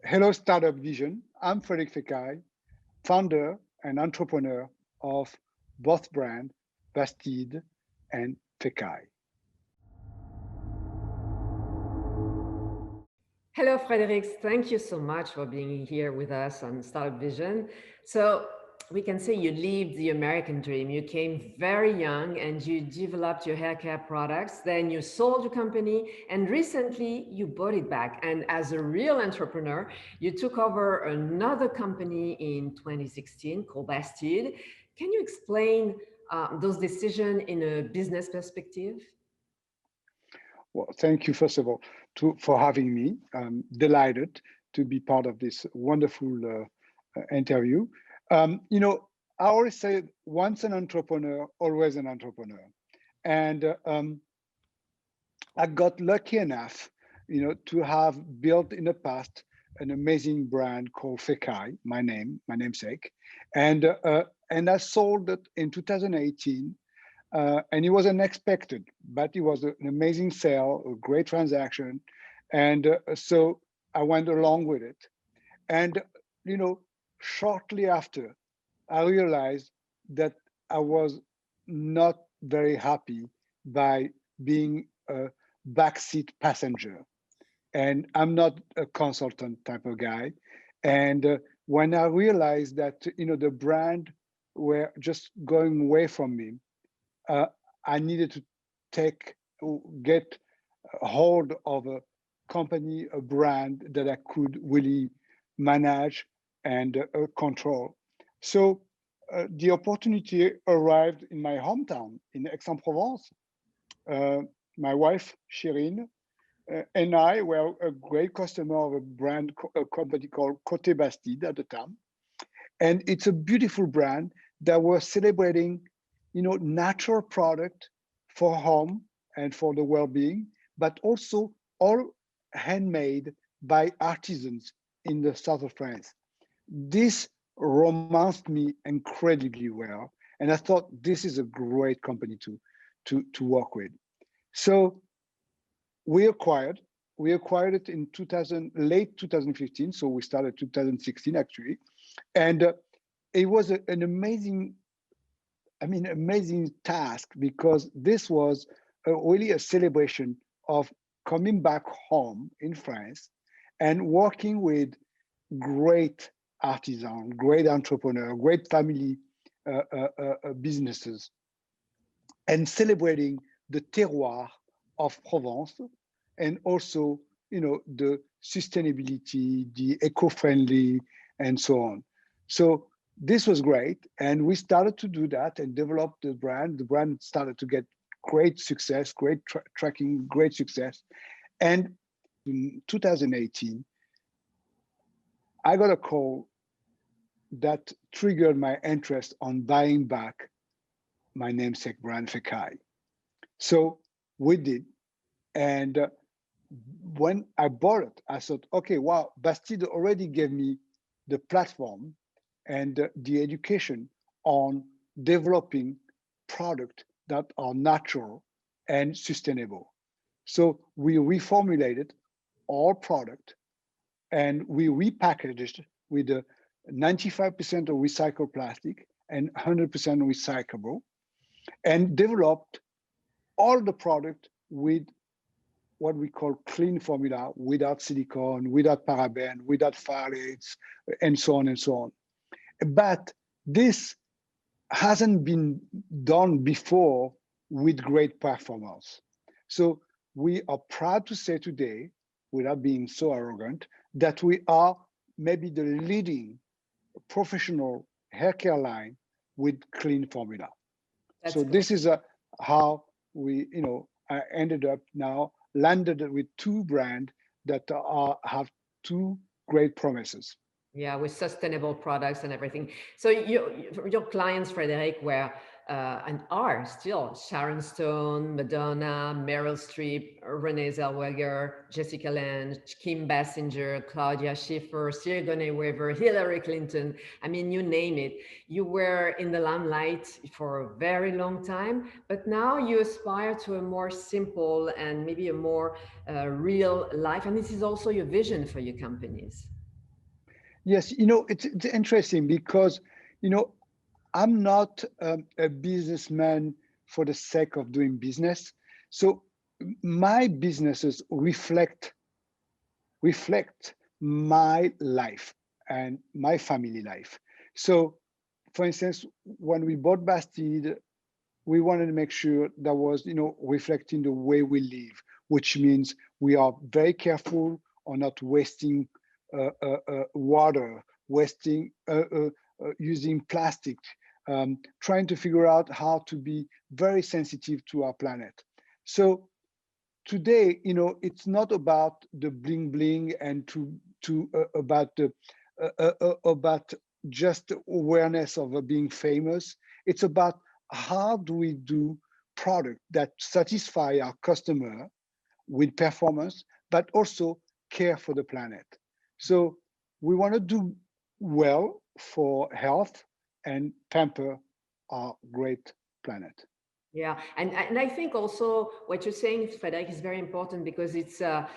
Hello, Startup Vision. I'm Frederic Fekkai, founder and entrepreneur of both brands, Bastide and Fekkai. Hello, Frederics. Thank you so much for being here with us on Startup Vision. So we can say you lived the American dream. You came very young and you developed your hair care products. Then you sold your company and recently you bought it back. And as a real entrepreneur, you took over another company in 2016 called Bastide. Can you explain those decisions in a business perspective? Well, thank you, first of all, for having me. I'm delighted to be part of this wonderful interview. You know, I always say once an entrepreneur, always an entrepreneur. And I got lucky enough, to have built in the past an amazing brand called Fekkai, my namesake, and I sold it in 2018, and it was unexpected, but it was an amazing sale, a great transaction, and so I went along with it. And you know, shortly after, I realized that I was not very happy by being a backseat passenger, and I'm not a consultant type of guy. And when I realized that the brand were just going away from me, uh, I needed to take get a hold of a company, a brand that I could really manage and control. So the opportunity arrived in my hometown in Aix-en-Provence. Uh, my wife, Shirin, and I were a great customer of a a company called Côté Bastide at the time. And it's a beautiful brand that was celebrating, natural product for home and for the well-being, but also all handmade by artisans in the south of France. This romanced me incredibly well, and I thought this is a great company to work with. So we acquired we acquired it in 2000, late 2015. So we started 2016 actually, and it was an amazing task, because this was really a celebration of coming back home in France and working with great artisan, great entrepreneur, great family businesses, and celebrating the terroir of Provence, and also the sustainability, the eco-friendly, and so on. So this was great, and we started to do that and develop the brand. The brand started to get great success, great tracking, great success. And in 2018, I got a call that triggered my interest on buying back my namesake brand Fekkai. So we did, and when I bought it, I thought, okay, wow, Bastide already gave me the platform and the education on developing products that are natural and sustainable. So we reformulated all product, and we repackaged with a 95% of recycled plastic and 100% recyclable, and developed all the product with what we call clean formula, without silicone, without paraben, without phthalates, and so on and so on. But this hasn't been done before with great performance. So we are proud to say today, without being so arrogant, that we are maybe the leading professional hair care line with clean formula. That's So great. this is how I ended up now landed with two brands that have two great promises. Yeah, with sustainable products and everything. So your clients, Frederic, were and are still Sharon Stone, Madonna, Meryl Streep, Renee Zellweger, Jessica Lange, Kim Basinger, Claudia Schiffer, Sigourney Weaver, Hillary Clinton. I mean, you name it. You were in the limelight for a very long time, but now you aspire to a more simple and maybe a more real life. And this is also your vision for your companies. Yes, it's interesting because, you know, I'm not a businessman for the sake of doing business. So my businesses reflect my life and my family life. So, for instance, when we bought Bastide, we wanted to make sure that was, reflecting the way we live, which means we are very careful on not wasting water, wasting, using plastic, trying to figure out how to be very sensitive to our planet. So today, it's not about the bling bling and to about the about just awareness of being famous. It's about how do we do product that satisfy our customer with performance, but also care for the planet. So we want to do well for health and pamper our great planet. Yeah, and I think also what you're saying, Frederic, is very important because it's a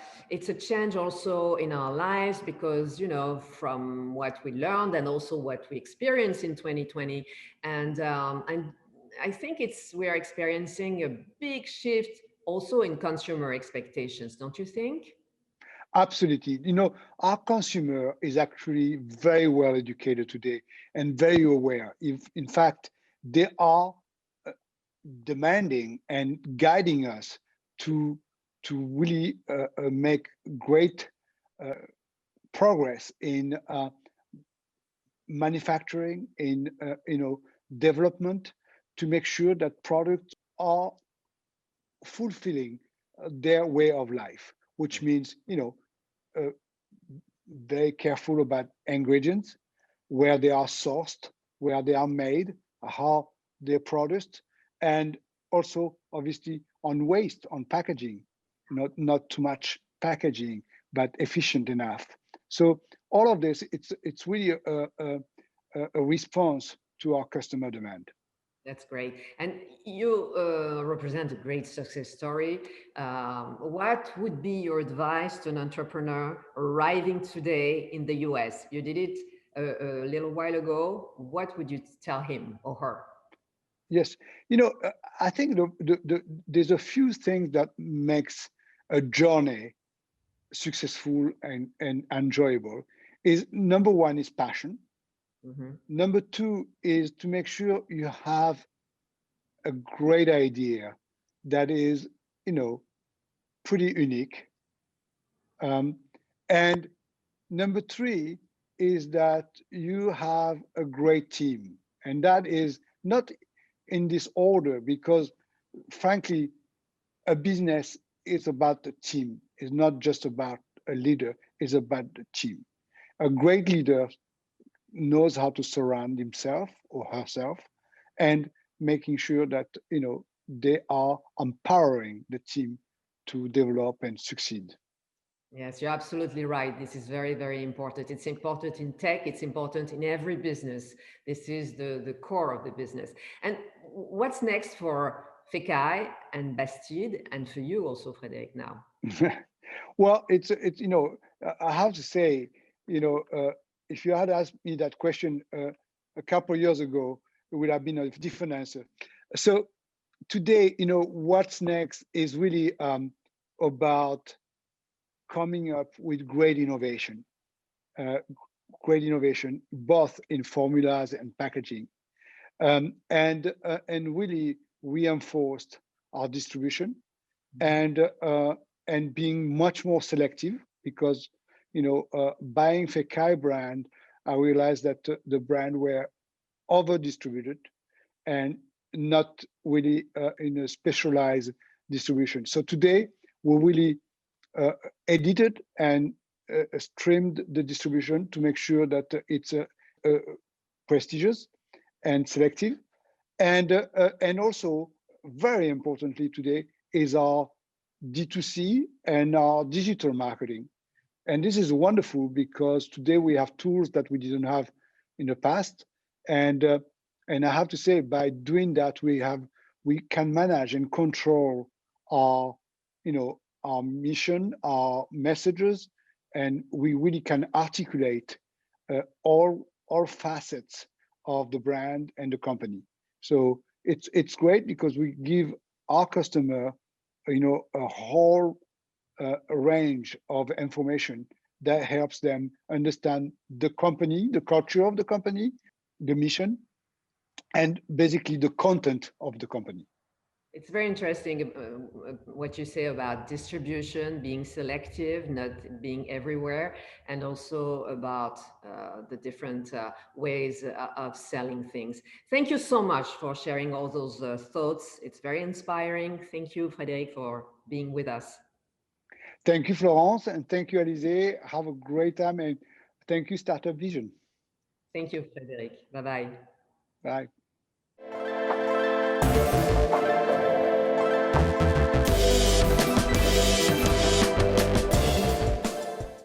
change also in our lives because from what we learned and also what we experienced in 2020, and I think we are experiencing a big shift also in consumer expectations, don't you think? Absolutely. Our consumer is actually very well educated today and very aware. If, in fact, they are uh, demanding and guiding us to really make great uh, progress in manufacturing, in development, to make sure that products are fulfilling their way of life, which means uh, very careful about ingredients, where they are sourced, where they are made, how they're produced, and also obviously on waste, on packaging, not too much packaging, but efficient enough. So all of this, it's really a response to our customer demand. That's great. And you represent a great success story. What would be your advice to an entrepreneur arriving today in the US? You did it a little while ago. What would you tell him or her? Yes, I think there's a few things that makes a journey successful and enjoyable. Is number one is passion. Hmm. Number two is to make sure you have a great idea that is, you know, pretty unique. Um, and number three is that you have a great team. And that is not in this order because, frankly, a business is about the team. It's not just about a leader, it's about the team. A great leader knows how to surround himself or herself and making sure that they are empowering the team to develop and succeed. Yes, you're absolutely right. This is very, very important. It's important in tech. It's important in every business. This is the core of the business. And what's next for Fekkai and Bastide and for you also, Frederic, now? Well, it's I have to say, if you had asked me that question a couple of years ago, it would have been a different answer. So today, what's next is really about coming up with uh, great innovation, both in formulas and packaging, and really reinforced our distribution Mhm. and being much more selective because buying Fekkai brand, I realized that the brand were over distributed and not really in a specialized distribution. So today we really uh, edited and streamed the distribution to make sure that it's prestigious and selective, and also very importantly today is our D2C and our digital marketing. And this is wonderful because today we have tools that we didn't have in the past, and uh, and I have to say by doing that we can manage and control our our mission, our messages, and we really can articulate all facets of the brand and the company. So it's great because we give our customer, a whole range of information that helps them understand the company, the culture of the company, the mission, and basically the content of the company. It's very interesting what you say about distribution, being selective, not being everywhere, and also about the different ways of selling things. Thank you so much for sharing all those thoughts. It's very inspiring. Thank you, Frederic, for being with us. Thank you, Florence, and thank you, Alizé. Have a great time, and thank you, Startup Vision. Thank you, Frederic. Bye-bye. Bye.